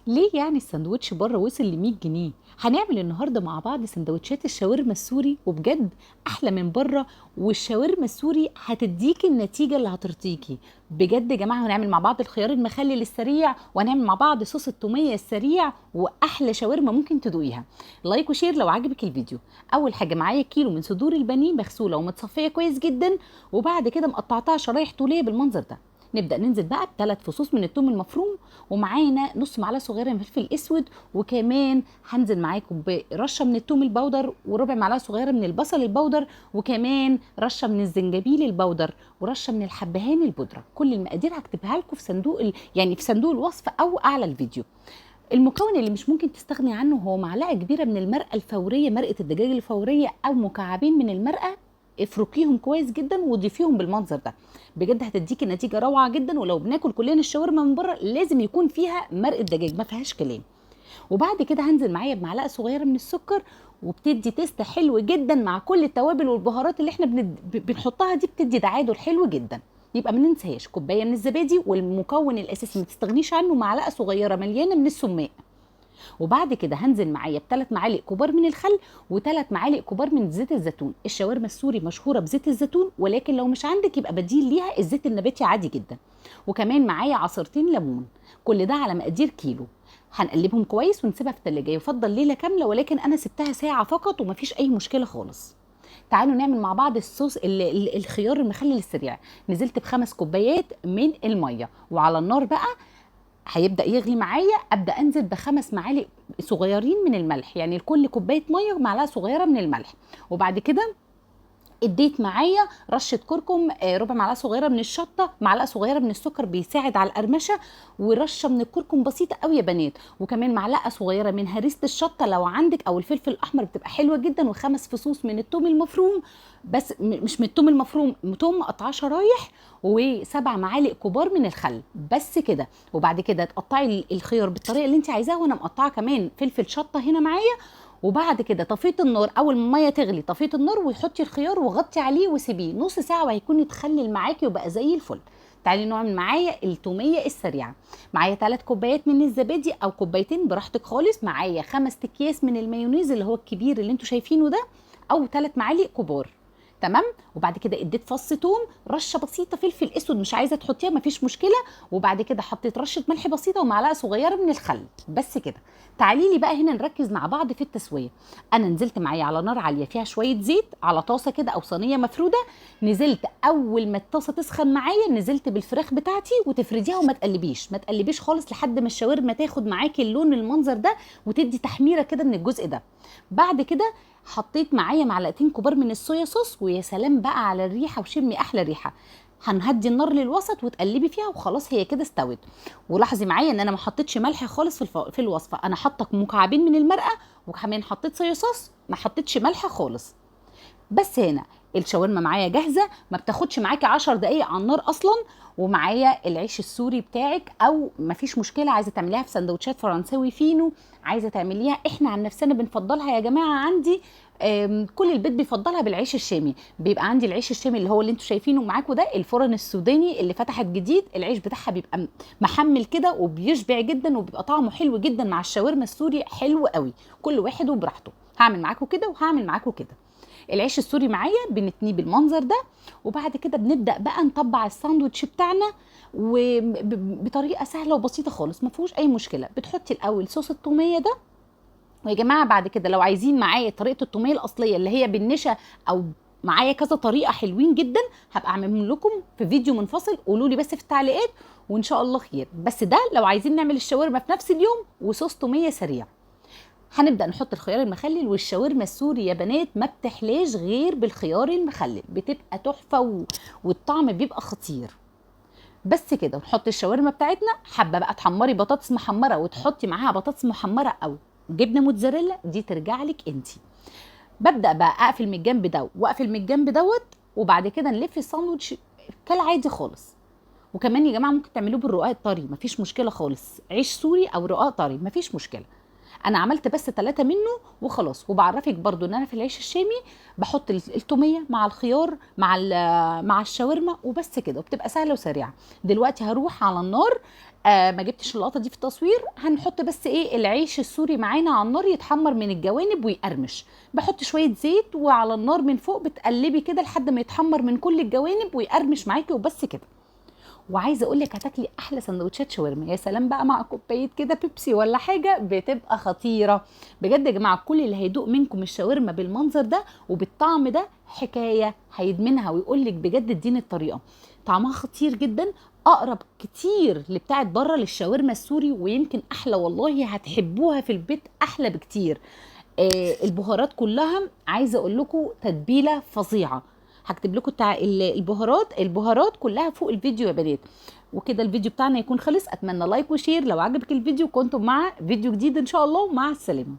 ليه يعني الساندوتش بره وصل ل 100 جنيه؟ هنعمل النهارده مع بعض سندوتشات الشاورما السوري، وبجد احلى من بره. والشاورما السوري هتديكي النتيجه اللي هترضيكي. بجد يا جماعه هنعمل مع بعض الخيار المخلل السريع، وهنعمل مع بعض صوص التوميه السريع، واحلى شاورما ممكن تدوقيها. لايك وشير لو عجبك الفيديو. اول حاجه معايا كيلو من صدور البانيه مغسوله ومتصفيه كويس جدا، وبعد كده مقطعتها شرايح طوليه بالمنظر ده. نبدا ننزل بقى بثلاث فصوص من الثوم المفروم، ومعانا نص معلقه صغيره من الفلفل الاسود، وكمان هنزل معاكم برشه من الثوم البودر، وربع معلقه صغيره من البصل البودر، وكمان رشه من الزنجبيل البودر، ورشه من الحبهان البودره. كل المقادير هكتبها لكم في صندوق يعني في صندوق الوصف او اعلى الفيديو. المكون اللي مش ممكن تستغني عنه هو معلقه كبيره من المرقه الفوريه، مرقه الدجاج الفوريه، او مكعبين من المرقه. افركيهم كويس جدا وضيفيهم بالمنظر ده. بجد هتديكي نتيجه روعه جدا. ولو بناكل كلنا الشاورما من بره لازم يكون فيها مرقه دجاج، ما فيهاش كلام. وبعد كده هنزل معايا بمعلقه صغيره من السكر، وبتدي تيست حلو جدا مع كل التوابل والبهارات اللي احنا بنحطها دي، بتدي تعادل حلو جدا. يبقى ما ننساش كوبايه من الزبادي، والمكون الاساسي ما تستغنيش عنه معلقه صغيره مليانه من السماق. وبعد كده هنزل معايا بثلاث معالق كبار من الخل، وثلاث معالق كبار من زيت الزيتون. الشاورما السوري مشهوره بزيت الزيتون، ولكن لو مش عندك يبقى بديل ليها الزيت النباتي عادي جدا. وكمان معايا عصرتين ليمون. كل ده على مقادير كيلو. هنقلبهم كويس ونسيبها في التلاجة، يفضل ليله كامله، ولكن انا سبتها ساعه فقط ومفيش اي مشكله خالص. تعالوا نعمل مع بعض الصوص الخيار المخلل السريع. نزلت بخمس كوبايات من الميه، وعلى النار بقى هيبدا يغلي معايا. ابدا انزل بخمس معالق صغيرين من الملح، يعني لكل كوبايه ميه معلقه صغيره من الملح. وبعد كده اديت معايا رشه كركم، ربع معلقه صغيره من الشطه، معلقه صغيره من السكر بيساعد على القرمشه، ورشه من الكركم بسيطه قوي يا بنات، وكمان معلقه صغيره من هريسه الشطه لو عندك، او الفلفل الاحمر بتبقى حلوه جدا، وخمس فصوص من الثوم المفروم. بس مش من الثوم المفروم، ثوم مقطعاه شرايح، وسبع معالق كبار من الخل. بس كده. وبعد كده تقطعي الخيار بالطريقه اللي انت عايزاها، وانا مقطعه كمان فلفل شطه هنا معايا. وبعد كده طفيت النار، اول ما الميه تغلي طفيت النار، وحطي الخيار وغطي عليه وسيبيه نص ساعه، وهيكون اتخلل معاكي وبقى زي الفل. تعالي نعمل معايا التوميه السريعه. معايا 3 كوبايات من الزبادي او كوبايتين براحتك خالص. معايا 5 اكياس من المايونيز اللي هو الكبير اللي انتوا شايفينه ده، او 3 معالق كبار. تمام. وبعد كده اديت فص توم، رشه بسيطه فلفل اسود مش عايزه تحطيها مفيش مشكله. وبعد كده حطيت رشه ملح بسيطه ومعلقه صغيره من الخل. بس كده. تعالي لي بقى هنا نركز مع بعض في التسويه. انا نزلت معايا على نار عاليه فيها شويه زيت على طاسه كده او صينيه مفروده. نزلت اول ما الطاسه تسخن معايا، نزلت بالفراخ بتاعتي، وتفرديها وما تقلبيش ما تقلبيش خالص لحد ما الشاورما تاخد معاكي اللون المنظر ده، وتدي تحميره كده من الجزء ده. بعد كده حطيت معايا معلقتين كبار من الصويا صوص، ويا سلام بقى على الريحه، وشمي احلى ريحه. هنهدي النار للوسط وتقلبي فيها وخلاص هي كده استوت. ولاحظي معايا ان انا ما حطيتش ملح خالص في الوصفه. انا حاطه مكعبين من المرقه، وكمان حطيت صويا صوص، ما حطيتش ملح خالص. بس هنا الشاورما معايا جاهزه، ما بتاخدش معاكي 10 دقايق على النار اصلا. ومعايا العيش السوري بتاعك، او ما فيش مشكله عايزه تعمليها في سندوتشات فرنساوي فينو، عايزه تعمليها. احنا عن نفسنا بنفضلها يا جماعه. عندي كل البيت بيفضلها بالعيش الشامي. بيبقى عندي العيش الشامي اللي هو اللي انتوا شايفينه معاكم ده، الفرن السوداني اللي فتحت جديد. العيش بتاعها بيبقى محمل كده وبيشبع جدا، وبيبقى طعمه حلو جدا مع الشاورما السوري، حلو قوي. كل واحد وبراحته. هعمل معاكم كده وهعمل معاكم كده. العيش السوري معايا بنتنيه بالمنظر ده. وبعد كده بنبدا بقى نطبع الساندوتش بتاعنا، وبطريقه سهله وبسيطه خالص، ما فيهوش اي مشكله. بتحطي الاول صوص التوميه ده. ويا جماعه بعد كده لو عايزين معايا طريقه التوميه الاصليه اللي هي بالنشا، او معايا كذا طريقه حلوين جدا، هبقى اعمل لكم في فيديو منفصل. قولوا لي بس في التعليقات، وان شاء الله خير. بس ده لو عايزين نعمل الشاورما في نفس اليوم وصوص توميه سريع. هنبدا نحط الخيار المخلل. والشاورما السوري يا بنات ما بتحلاش غير بالخيار المخلل، بتبقى تحفه والطعم بيبقى خطير. بس كده. ونحط الشاورما بتاعتنا. حابه بقى تحمري بطاطس محمره وتحطي معاها بطاطس محمره، او جبنه موتزاريلا، دي ترجع لك انت. ببدا بقى اقفل من الجنب ده واقفل من الجنب دوت. وبعد كده نلف الساندوتش كالعادي خالص. وكمان يا جماعه ممكن تعملوه بالرقاق الطري، مفيش مشكله خالص. عيش سوري او رقاق طري مفيش مشكله. انا عملت بس 3 منه وخلاص. وبعرفك برضو ان انا في العيش الشامي بحط التوميه مع الخيار مع الشاورما وبس كده، وبتبقى سهله وسريعه. دلوقتي هروح على النار، ما جبتش اللقطه دي في التصوير، هنحط بس ايه العيش السوري معانا على النار يتحمر من الجوانب ويقرمش. بحط شويه زيت وعلى النار من فوق بتقلبي كده لحد ما يتحمر من كل الجوانب ويقرمش معاكي وبس كده. وعايزه اقول لك هتاكلي احلى سندوتشات شاورما، يا سلام بقى مع كوبايه كده بيبسي ولا حاجه، بتبقى خطيره بجد يا جماعه. كل اللي هيدوق منكم الشاورما بالمنظر ده وبالطعم ده حكايه هيدمنها ويقول لك بجد اديني الطريقه. طعمها خطير جدا، اقرب كتير لبتاعه بره للشاورما السوري، ويمكن احلى والله، هتحبوها في البيت احلى بكتير. البهارات كلها عايزه اقول لكم تتبيله فظيعه. هكتب لكم البهارات كلها فوق الفيديو يا بنات. وكده الفيديو بتاعنا يكون خلص. اتمنى لايك وشير لو عجبك الفيديو. كنتم مع فيديو جديد ان شاء الله، ومع السلامه.